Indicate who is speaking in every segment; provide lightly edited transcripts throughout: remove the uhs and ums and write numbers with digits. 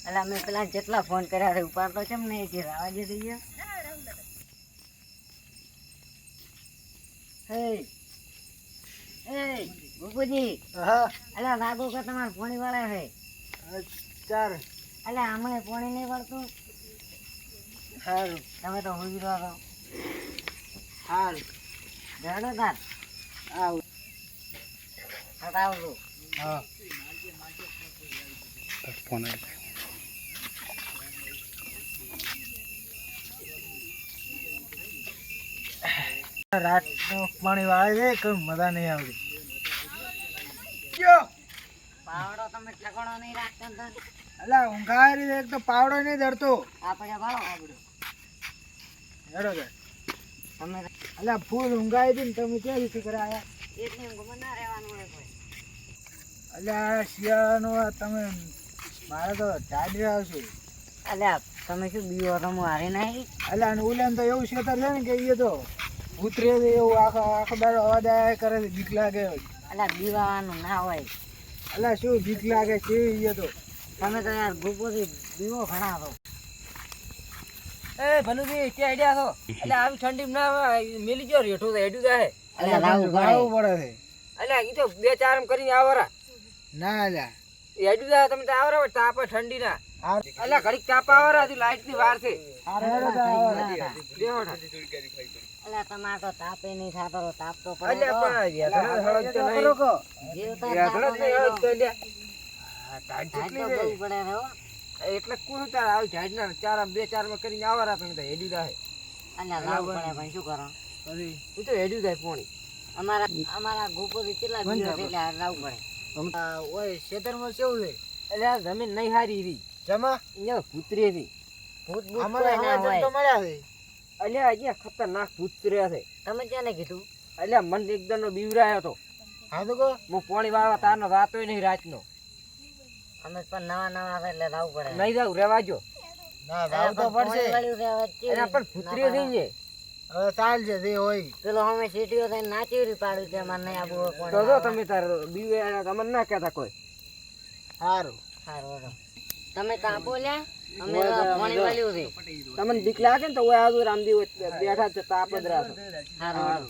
Speaker 1: અલા મેં પેલા જેટલા ફોન કર્યા છે ઉપાડતો કેમ નહીં કે રાવા દે દઈએ. એ ગુગુજી.
Speaker 2: હા
Speaker 1: અલા લાગુ કે તમારે પોણી વાળા છે.
Speaker 2: ચાર
Speaker 1: અલા આમાં પોણી નહીં વળતું.
Speaker 2: સારું
Speaker 1: તમે તો હુઈ રહ્યો છો.
Speaker 2: સારું
Speaker 1: જડો તાર
Speaker 2: આવ
Speaker 1: હટાવજો.
Speaker 2: હા
Speaker 3: ફોન
Speaker 2: રાત નું પાણી વાળે છે કઈ મજા નહીં આવતી. કયો
Speaker 1: પાવડો તમે ઠેકાણો નહીં રાખતા ને તને.
Speaker 2: અલા ઊંઘારી એક તો પાવડો નહીં ધરતો.
Speaker 1: આપણે ભાળો આપડે
Speaker 2: હેડો કે
Speaker 1: તમે
Speaker 2: અલા ફૂલ ઊંઘાઈ હતી ને તમે ક્યાં રીતે કરાયા.
Speaker 1: એટલી ઊંઘમાં ના રહેવાનું હોય કોઈ.
Speaker 2: અલ્યા શિયાળાનો આ તમે મારે તો ટાઢી આવશે.
Speaker 1: અલ્યા તમે શું બીવો રમો હારી નાખી.
Speaker 2: અલ્યા અને ઉલેન તો એવું ખેતર છે ને કે એ તો ઉતરે છે એવું આખો આખો દાડો અવાજ આવ્યા કરે છે બીક લાગે.
Speaker 1: અલ્યા બીવાનું ના હોય.
Speaker 2: અલ્યા શું બીક લાગે છે એ તો.
Speaker 1: તમે તો યાર ગુપોથી બીવો ઘણા છો.
Speaker 4: એ ભલુજી કે આઈડિયા છો એટલે આવી ઠંડી ના મેલી ગયો રેઠો તો હેડ્યું જાય
Speaker 1: અલ્યા લાવું
Speaker 2: ગાળવું
Speaker 1: પડે.
Speaker 2: પડે છે.
Speaker 4: એટલે ઈ તો બે ચાર આમ કરીને આવરા
Speaker 2: ના અલ્યા
Speaker 4: હેડ્યું જાય તમે તો આવરા તાપ ઠંડી ના એટલે ઘડીક તાપ આવરા હજી લાઈટ ની વાર છે
Speaker 1: અલ્યા તમારે તો તાપે નહીં થાતો રહો. તાપ તો
Speaker 4: એટલે
Speaker 1: પડે.
Speaker 4: પણ હળદ તો નહીં
Speaker 1: જીવતા
Speaker 4: હળદ નહીં હળદ તો લ્યા
Speaker 1: ટાઈટ તો બહુ પડે છે હો.
Speaker 4: એટલે કોણ તાર આવી ઢાડ ના ચાર આમ બે ચાર માં કરીને આવરા તમે તો હેડ્યું જાય
Speaker 1: અલ્યા લાવું પડે ભાઈ શું કરો.
Speaker 4: ઈ તો હેડ્યું જાય પોણી
Speaker 1: અમારા ગુપોથી કેટલા બીવો છે એટલે હારે લાવવું પડે.
Speaker 2: ઓય ખેતરમાં કેવું છે
Speaker 4: એટલે આ જમીન નહીં હારી રહી
Speaker 2: જમા
Speaker 4: અહીંયા ભૂતરી હતી
Speaker 1: ભૂત ભૂત
Speaker 2: અમારે
Speaker 1: કોઈ ના
Speaker 2: હવા તો
Speaker 1: હોય.
Speaker 2: મળ્યા છે.
Speaker 4: એટલે અહીંયા ખતરનાક ભૂતર્યા છે
Speaker 1: તમે ક્યાંને કીધું.
Speaker 4: એટલે મને એકદમ નો બીવરાયો હતો
Speaker 2: હા તો કહો
Speaker 4: હું પોણી વાળવા તારનો રાતોય નહીં રાતનો
Speaker 1: અમે પણ નવા નવા છે એટલે લાવવું પડે.
Speaker 4: નહીં જાવ રેવાજો
Speaker 2: ના જાવ તો પડશે.
Speaker 1: પોણી વાળ્યું છે હવે
Speaker 4: એના પણ ભૂતરીઓ થઈ છે
Speaker 2: હવે ચાલશે જે હોય.
Speaker 1: પેલો અમે સીટીઓ થઈને નાચી પાડ્યું છે અમારે નહીં આબુ હોય
Speaker 4: તો જો
Speaker 1: પોણી
Speaker 4: તમે તાર બીવે તમને ના કહેતા કોઈ
Speaker 2: સારું
Speaker 1: સારું હતો. તમે કાં બોલ્યા અમે તો પોણી વાળ્યું છે.
Speaker 4: તમને બીક લાગે ને તો ઓય આજુ રામદી બેઠા છે તાપ જ રાખો
Speaker 1: સારું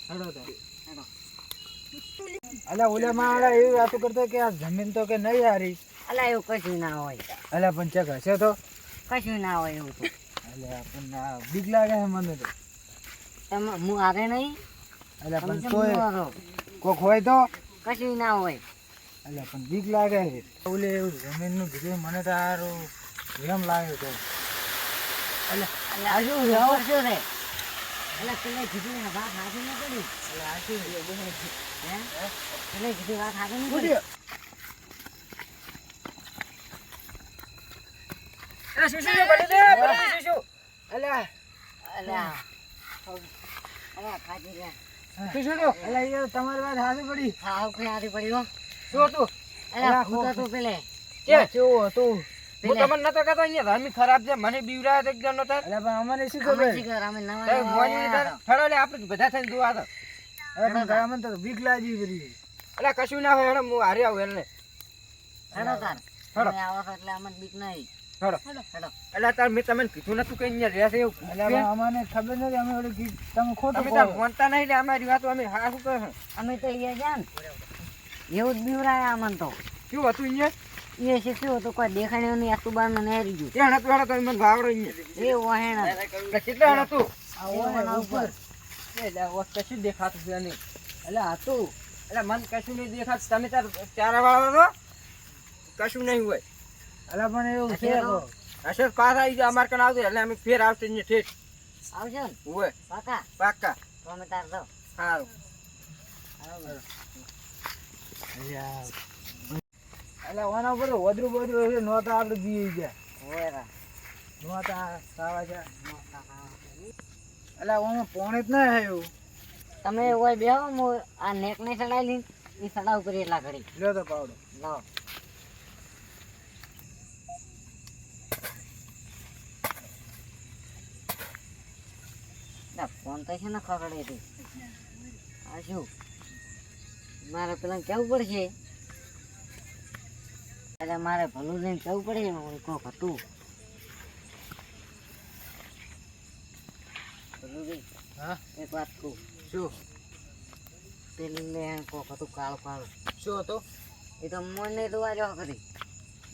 Speaker 2: હેડો તો અલ્યા ઓલા માળા એવી વાતો કરતો કે આ જમીન તો કે નહીં હારી.
Speaker 1: અલા એવું કશું ના હોય.
Speaker 2: અલ્યા પણ ચેક હશે તો.
Speaker 1: કશું ના હોય એવું તો.
Speaker 2: અલ્યા પણ આ બીક લાગે છે મને તો.
Speaker 1: તમે હું હારે નહીં.
Speaker 2: અલ્યા
Speaker 1: તમે
Speaker 2: પણ
Speaker 1: કેમ
Speaker 2: તોય
Speaker 1: બોલો છો?
Speaker 2: કોક હોય તો.
Speaker 1: કશું ના હોય.
Speaker 2: અલ્યા પણ બીક લાગે છે. ઓલે એવું જમીનનું કીધું મને તો સારું એમ લાગે તો.
Speaker 1: અલા શું છે આવું શું છે. અલા પેલે કીધું ને વાત હાથી ન પડી.
Speaker 2: અલ્યા આ શું છે?
Speaker 1: હે પેલે કીધું વાત હાથી ન પડી.
Speaker 2: ઉડ્યો.
Speaker 4: એ શું શું બની દે બની શું શું
Speaker 2: અલ્યા
Speaker 1: અલા અલા ખાજી ગયા.
Speaker 4: શું શું શું
Speaker 2: અલ્યા યાર તમારી વાત હાથી પડી.
Speaker 1: હા આવું કઈ હાથી પડી હો.
Speaker 4: શું હતું
Speaker 1: અલા ભૂત હતું પેલે.
Speaker 4: કે
Speaker 2: કેવું હતું?
Speaker 4: હું તમને નતો કહેતો અહીંયા ધર્મી ખરાબ છે મને બીવરાયો તો એકદમ નતો
Speaker 2: અલ્યા પણ અમને શું
Speaker 1: અમે
Speaker 2: ખબર?
Speaker 1: શીખર અમે નવા
Speaker 4: એ
Speaker 1: નવા
Speaker 4: મોની
Speaker 1: આયા હતા.
Speaker 4: ફળો લે આપણે બધા થઈને જોવા તો
Speaker 2: અરે પણ ગયા મને તો બીક લાગી પડી.
Speaker 4: એટલે કશું ના હોય હેડો હું હારી આવું એને
Speaker 1: હેડો તાર.
Speaker 4: હેડો.
Speaker 1: તમે આવો છો એટલે અમને બીક નહીં.
Speaker 4: હેડો
Speaker 1: હેડો.
Speaker 4: એટલે તાર મેં તમને કીધું નતું કે અહીંયા રહેશે એવું
Speaker 2: અલ્યા પણ અમને ખબર નથી અમે ઓલી ગીત તમે ખોટું
Speaker 4: તમે તાર
Speaker 2: કહો.
Speaker 4: માનતા નહીં એટલે અમારી વાતો અમે હા શું કહે
Speaker 1: અમે તો અહીંયા ગયા ને એવું જ બીવરાયા અમને તો.
Speaker 4: શું હતું અહીંયા
Speaker 1: એ શીખ્યું હતું કોઈ દેખાડ્યું નહીં આટલું બાર નહેરી ગયું.
Speaker 4: ત્યાં હતું હેડો તમે મને ભાવડો અહીંયા
Speaker 1: એ વહેણ
Speaker 4: એટલે કેટલા હેડ હતું
Speaker 1: આ ઓહણા ઉપર.
Speaker 4: એટલે કશું દેખાતું છે નહીં એટલે હતું એટલે મને કશું નહીં દેખાતું તમે તાર ચારા વાળા તો કશું નહીં હોય
Speaker 2: અલ્યા પણ એવું છે
Speaker 1: હશે
Speaker 2: કહો.
Speaker 4: હશે પાસ આવી જાય અમારે કણ આવતું એટલે અમે ફેર આવશે અહીંયા ઠેઠ
Speaker 1: આવશે ને
Speaker 4: હોય
Speaker 1: પાકા
Speaker 4: પાક્કા
Speaker 1: તો અમે તાર દો.
Speaker 4: સારું
Speaker 2: અલ્યા ઓના ઉપર તો વધરું બધરું છે નહોતા આપણે જીવી ગયા.
Speaker 1: હોય રા.
Speaker 2: નહોતા ખાવા ગયા. અલ્યા ઓમાં પોણે જ ના આવ્યું.
Speaker 1: તમે હોય બેહો હું આ નેક ને ચડાવી લઈને એ સડા ઉપર એટલા ઘડી
Speaker 2: લ્યો તો પાવડો.
Speaker 1: લાવો. ના ફોન તો છે ને ખકડે છે. આ શું મારે પેલા કેવું પડશે એટલે મારે ભલું લઈને જવું પડે ને કોક હતું ભલું રે
Speaker 2: હા
Speaker 1: એક વાત કહું
Speaker 2: શું
Speaker 1: પેલી કોક હતું કાળું કાળું
Speaker 2: શું હતો
Speaker 1: એ તો મને તો વાજો કરી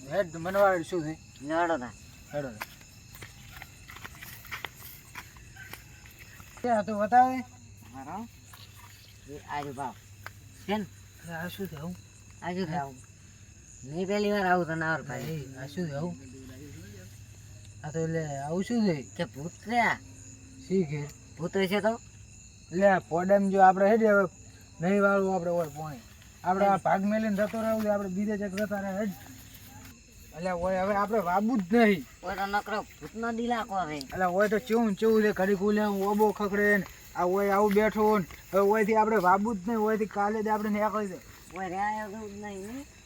Speaker 2: હેડ મનવાડ શું છે
Speaker 1: લડો ના
Speaker 2: હેડો ક્યાં તો બતાવે
Speaker 1: મારો એ આજુ બાપ છે ને
Speaker 2: આ શું થયું
Speaker 1: આજુ આવું નહીં પહેલી વાર આવું તને આવર ભાઈ
Speaker 2: આ શું થયું આ તો એટલે આવું શું છે
Speaker 1: કે ભૂત રહ્યા
Speaker 2: શી ઘેર
Speaker 1: ભૂત છે તો
Speaker 2: એટલે આ પોડમ જો આપણે હેડે હવે નહીં વાળવું આપણે ઓય પોણી આપણે આ ભાગ મેલીને જતો રહેવું છે આપણે બીજે જગ જતા રહે હેડ એટલે ઓય હવે આપણે વાબુ જ નહીં
Speaker 1: કોઈ તો નકરો ભૂતનો દિલાકો રે
Speaker 2: એટલે ઓય તો ચેવું છે ઘડી કુલે ઓબો ખખડે ને આ ઓય આવું બેઠું ને હવે ઓયથી આપણે વાબુ જ નહીં ઓયથી કાલે જ આપણે નીકળી જાય
Speaker 1: કોઈ રહ્યા એવું નહીં